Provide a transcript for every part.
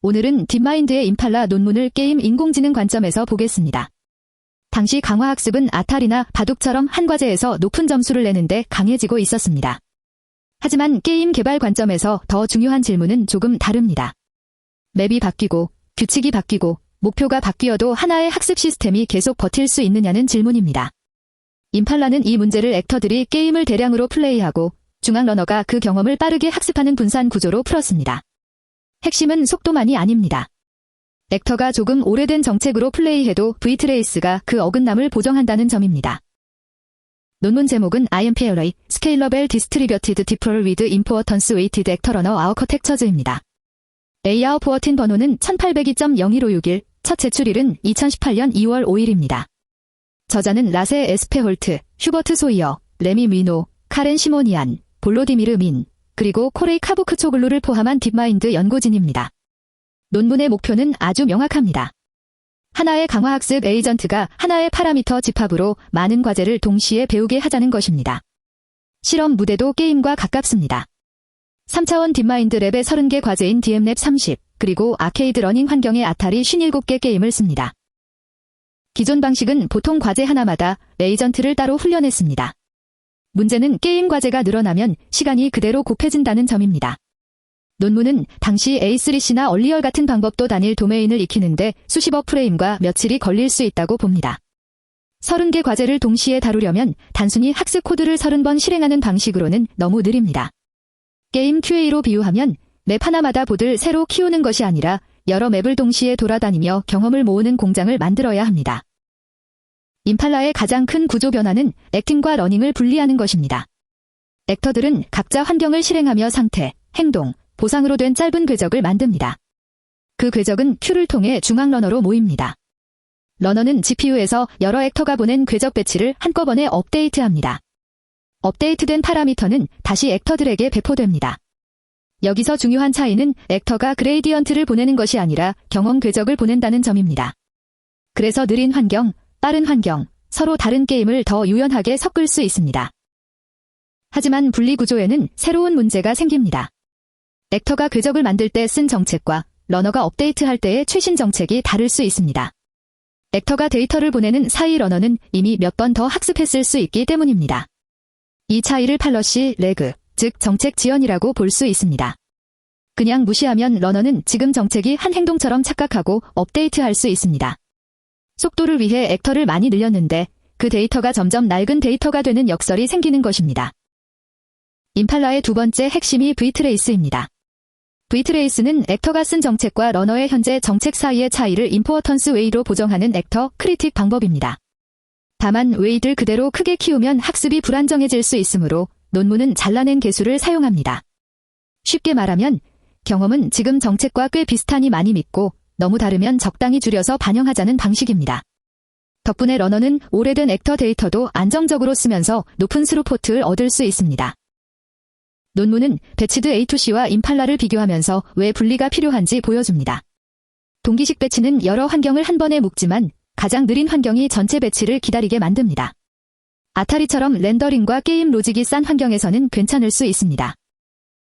오늘은 딥마인드의 임팔라 논문을 게임 인공지능 관점에서 보겠습니다. 당시 강화학습은 아탈이나 바둑처럼 한 과제에서 높은 점수를 내는데 강해지고 있었습니다. 하지만 게임 개발 관점에서 더 중요한 질문은 조금 다릅니다. 맵이 바뀌고 규칙이 바뀌고 목표가 바뀌어도 하나의 학습 시스템이 계속 버틸 수 있느냐는 질문입니다. 임팔라는 이 문제를 액터들이 게임을 대량으로 플레이하고 중앙 러너가 그 경험을 빠르게 학습하는 분산 구조로 풀었습니다. 핵심은 속도만이 아닙니다. 액터가 조금 오래된 정책으로 플레이해도 V트레이스가 그 어긋남을 보정한다는 점입니다. 논문 제목은 IMPLA, Scalable Distributed Deeper with Importance Weighted Actor Runner Architectures입니다. AR14 번호는 1802.01561, 첫 제출일은 2018년 2월 5일입니다. 저자는 라세 에스페홀트, 휴버트 소이어, 레미 미노, 카렌 시모니안, 볼로디미르 민, 그리고 코레이 카부크초글루를 포함한 딥마인드 연구진입니다. 논문의 목표는 아주 명확합니다. 하나의 강화학습 에이전트가 하나의 파라미터 집합으로 많은 과제를 동시에 배우게 하자는 것입니다. 실험 무대도 게임과 가깝습니다. 3차원 딥마인드 랩의 30개 과제인 DM랩 30, 그리고 아케이드 러닝 환경의 아탈이 57개 게임을 씁니다. 기존 방식은 보통 과제 하나마다 에이전트를 따로 훈련했습니다. 문제는 게임 과제가 늘어나면 시간이 그대로 곱해진다는 점입니다. 논문은 당시 A3C나 얼리얼 같은 방법도 단일 도메인을 익히는데 수십억 프레임과 며칠이 걸릴 수 있다고 봅니다. 30개 과제를 동시에 다루려면 단순히 학습 코드를 30번 실행하는 방식으로는 너무 느립니다. 게임 QA로 비유하면 맵 하나마다 보드를 새로 키우는 것이 아니라 여러 맵을 동시에 돌아다니며 경험을 모으는 공장을 만들어야 합니다. 임팔라의 가장 큰 구조 변화는 액팅과 러닝을 분리하는 것입니다. 액터들은 각자 환경을 실행하며 상태, 행동, 보상으로 된 짧은 궤적을 만듭니다. 그 궤적은 큐를 통해 중앙 러너로 모입니다. 러너는 GPU에서 여러 액터가 보낸 궤적 배치를 한꺼번에 업데이트합니다. 업데이트된 파라미터는 다시 액터들에게 배포됩니다. 여기서 중요한 차이는 액터가 그레이디언트를 보내는 것이 아니라 경험 궤적을 보낸다는 점입니다. 그래서 느린 환경, 빠른 환경, 서로 다른 게임을 더 유연하게 섞을 수 있습니다. 하지만 분리 구조에는 새로운 문제가 생깁니다. 액터가 궤적을 만들 때 쓴 정책과 러너가 업데이트할 때의 최신 정책이 다를 수 있습니다. 액터가 데이터를 보내는 사이 러너는 이미 몇 번 더 학습했을 수 있기 때문입니다. 이 차이를 팔러시 레그, 즉 정책 지연이라고 볼 수 있습니다. 그냥 무시하면 러너는 지금 정책이 한 행동처럼 착각하고 업데이트할 수 있습니다. 속도를 위해 액터를 많이 늘렸는데 그 데이터가 점점 낡은 데이터가 되는 역설이 생기는 것입니다. 임팔라의 두 번째 핵심이 V트레이스입니다. V트레이스는 액터가 쓴 정책과 러너의 현재 정책 사이의 차이를 임포어턴스 웨이로 보정하는 액터 크리틱 방법입니다. 다만 웨이를 그대로 크게 키우면 학습이 불안정해질 수 있으므로 논문은 잘라낸 개수를 사용합니다. 쉽게 말하면 경험은 지금 정책과 꽤 비슷하니 많이 믿고 너무 다르면 적당히 줄여서 반영하자는 방식입니다. 덕분에 러너는 오래된 액터 데이터도 안정적으로 쓰면서 높은 스루포트를 얻을 수 있습니다. 논문은 배치드 A2C와 임팔라를 비교하면서 왜 분리가 필요한지 보여줍니다. 동기식 배치는 여러 환경을 한 번에 묶지만 가장 느린 환경이 전체 배치를 기다리게 만듭니다. 아타리처럼 렌더링과 게임 로직이 싼 환경에서는 괜찮을 수 있습니다.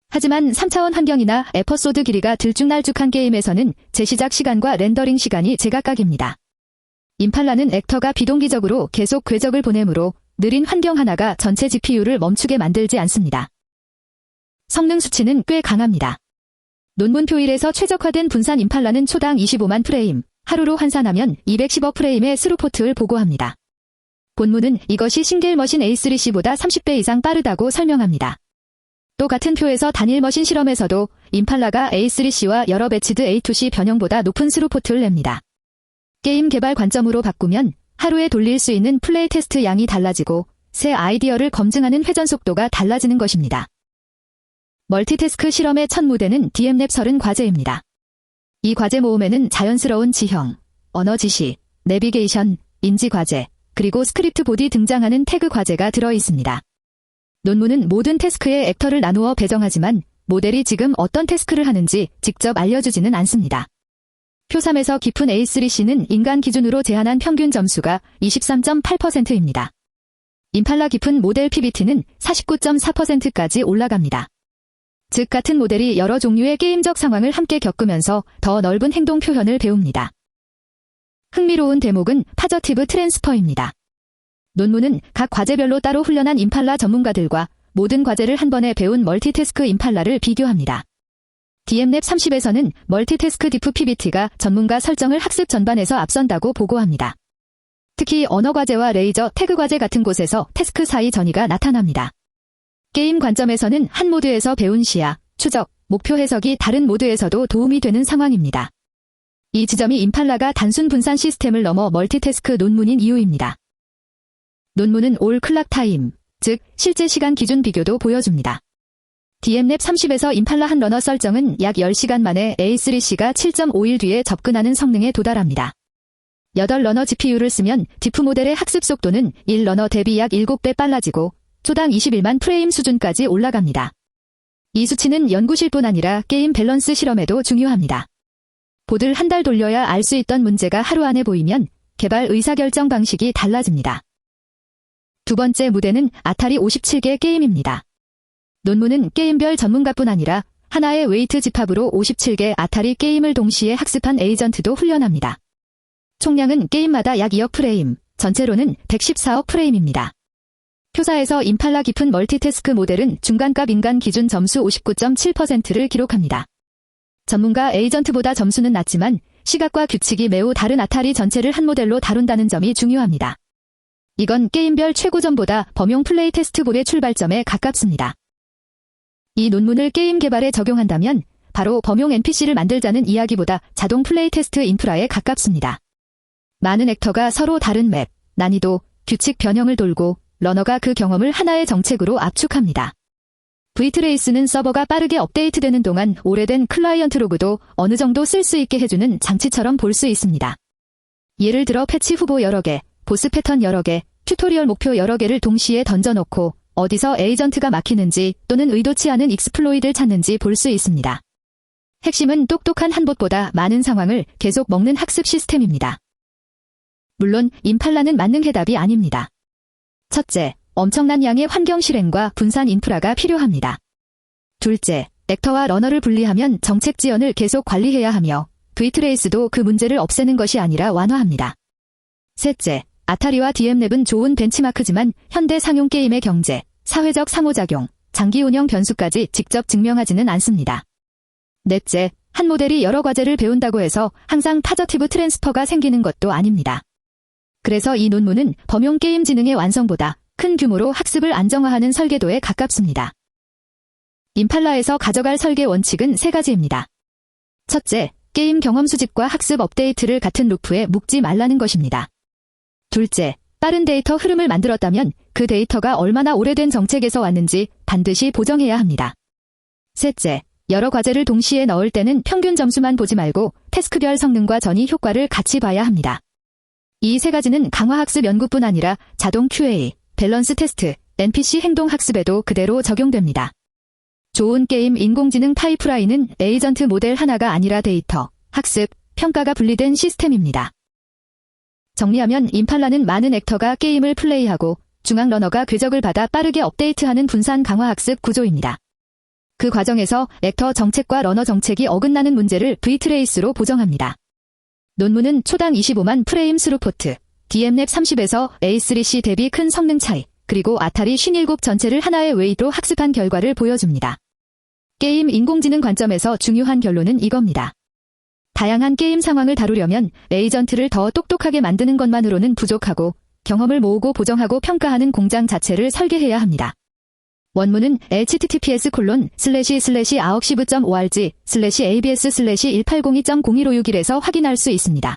하지만 3차원 환경이나 에피소드 길이가 들쭉날쭉한 게임에서는 재시작 시간과 렌더링 시간이 제각각입니다. 임팔라는 액터가 비동기적으로 계속 궤적을 보내므로 느린 환경 하나가 전체 GPU를 멈추게 만들지 않습니다. 성능 수치는 꽤 강합니다. 논문 표일에서 최적화된 분산 임팔라는 초당 25만 프레임, 하루로 환산하면 210억 프레임의 스루포트를 보고합니다. 본문은 이것이 싱글 머신 A3C보다 30배 이상 빠르다고 설명합니다. 또 같은 표에서 단일 머신 실험에서도 임팔라가 A3C와 여러 배치드 A2C 변형보다 높은 스루포트를 냅니다. 게임 개발 관점으로 바꾸면 하루에 돌릴 수 있는 플레이 테스트 양이 달라지고 새 아이디어를 검증하는 회전 속도가 달라지는 것입니다. 멀티태스크 실험의 첫 무대는 DM랩 30과제입니다. 이 과제 모음에는 자연스러운 지형, 언어 지시, 내비게이션, 인지 과제, 그리고 스크립트 보디 등장하는 태그 과제가 들어 있습니다. 논문은 모든 태스크에 액터를 나누어 배정하지만 모델이 지금 어떤 태스크를 하는지 직접 알려주지는 않습니다. 표 3에서 깊은 A3C는 인간 기준으로 제한한 평균 점수가 23.8%입니다. 임팔라 깊은 모델 PBT는 49.4%까지 올라갑니다. 즉 같은 모델이 여러 종류의 게임적 상황을 함께 겪으면서 더 넓은 행동 표현을 배웁니다. 흥미로운 대목은 파저티브 트랜스퍼입니다. 논문은 각 과제별로 따로 훈련한 임팔라 전문가들과 모든 과제를 한 번에 배운 멀티태스크 임팔라를 비교합니다. DMLab 30에서는 멀티태스크 디프 PBT가 전문가 설정을 학습 전반에서 앞선다고 보고합니다. 특히 언어 과제와 레이저 태그 과제 같은 곳에서 태스크 사이 전이가 나타납니다. 게임 관점에서는 한 모드에서 배운 시야, 추적, 목표 해석이 다른 모드에서도 도움이 되는 상황입니다. 이 지점이 임팔라가 단순 분산 시스템을 넘어 멀티태스크 논문인 이유입니다. 논문은 올 클락 타임, 즉 실제 시간 기준 비교도 보여줍니다. DMLab 30에서 임팔라 한 러너 설정은 약 10시간 만에 A3C가 7.5일 뒤에 접근하는 성능에 도달합니다. 8러너 GPU를 쓰면 디프 모델의 학습 속도는 1러너 대비 약 7배 빨라지고 초당 21만 프레임 수준까지 올라갑니다. 이 수치는 연구실뿐 아니라 게임 밸런스 실험에도 중요합니다. 보드를 한 달 돌려야 알 수 있던 문제가 하루 안에 보이면 개발 의사결정 방식이 달라집니다. 두 번째 무대는 아타리 57개 게임입니다. 논문은 게임별 전문가뿐 아니라 하나의 웨이트 집합으로 57개 아타리 게임을 동시에 학습한 에이전트도 훈련합니다. 총량은 게임마다 약 2억 프레임, 전체로는 114억 프레임입니다. 표사에서 임팔라 깊은 멀티태스크 모델은 중간값 인간 기준 점수 59.7%를 기록합니다. 전문가 에이전트보다 점수는 낮지만 시각과 규칙이 매우 다른 아타리 전체를 한 모델로 다룬다는 점이 중요합니다. 이건 게임별 최고점보다 범용 플레이 테스트볼의 출발점에 가깝습니다. 이 논문을 게임 개발에 적용한다면 바로 범용 NPC를 만들자는 이야기보다 자동 플레이 테스트 인프라에 가깝습니다. 많은 액터가 서로 다른 맵, 난이도, 규칙 변형을 돌고 러너가 그 경험을 하나의 정책으로 압축합니다. V트레이스는 서버가 빠르게 업데이트되는 동안 오래된 클라이언트 로그도 어느 정도 쓸 수 있게 해주는 장치처럼 볼 수 있습니다. 예를 들어 패치 후보 여러 개, 보스 패턴 여러 개, 튜토리얼 목표 여러 개를 동시에 던져놓고 어디서 에이전트가 막히는지 또는 의도치 않은 익스플로이드를 찾는지 볼 수 있습니다. 핵심은 똑똑한 한 봇보다 많은 상황을 계속 먹는 학습 시스템입니다. 물론 임팔라는 만능 해답이 아닙니다. 첫째, 엄청난 양의 환경 실행과 분산 인프라가 필요합니다. 둘째, 액터와 러너를 분리하면 정책 지연을 계속 관리해야 하며 V트레이스도 그 문제를 없애는 것이 아니라 완화합니다. 셋째, 아타리와 DMLab은 좋은 벤치마크지만 현대 상용 게임의 경제, 사회적 상호작용, 장기 운영 변수까지 직접 증명하지는 않습니다. 넷째, 한 모델이 여러 과제를 배운다고 해서 항상 파저티브 트랜스퍼가 생기는 것도 아닙니다. 그래서 이 논문은 범용 게임 지능의 완성보다 큰 규모로 학습을 안정화하는 설계도에 가깝습니다. 임팔라에서 가져갈 설계 원칙은 3가지입니다. 첫째, 게임 경험 수집과 학습 업데이트를 같은 루프에 묶지 말라는 것입니다. 둘째, 빠른 데이터 흐름을 만들었다면 그 데이터가 얼마나 오래된 정책에서 왔는지 반드시 보정해야 합니다. 셋째, 여러 과제를 동시에 넣을 때는 평균 점수만 보지 말고 태스크별 성능과 전이 효과를 같이 봐야 합니다. 이 3가지는 강화학습 연구뿐 아니라 자동 QA, 밸런스 테스트, NPC 행동 학습에도 그대로 적용됩니다. 좋은 게임 인공지능 파이프라인은 에이전트 모델 하나가 아니라 데이터, 학습, 평가가 분리된 시스템입니다. 정리하면 임팔라는 많은 액터가 게임을 플레이하고 중앙 러너가 궤적을 받아 빠르게 업데이트하는 분산 강화학습 구조입니다. 그 과정에서 액터 정책과 러너 정책이 어긋나는 문제를 V트레이스로 보정합니다. 논문은 초당 25만 프레임 스루포트, DMLab 30에서 A3C 대비 큰 성능 차이, 그리고 아타리 57 전체를 하나의 웨이로 학습한 결과를 보여줍니다. 게임 인공지능 관점에서 중요한 결론은 이겁니다. 다양한 게임 상황을 다루려면 에이전트를 더 똑똑하게 만드는 것만으로는 부족하고 경험을 모으고 보정하고 평가하는 공장 자체를 설계해야 합니다. 원문은 https://aoxiv.org/abs/1802.01561에서 확인할 수 있습니다.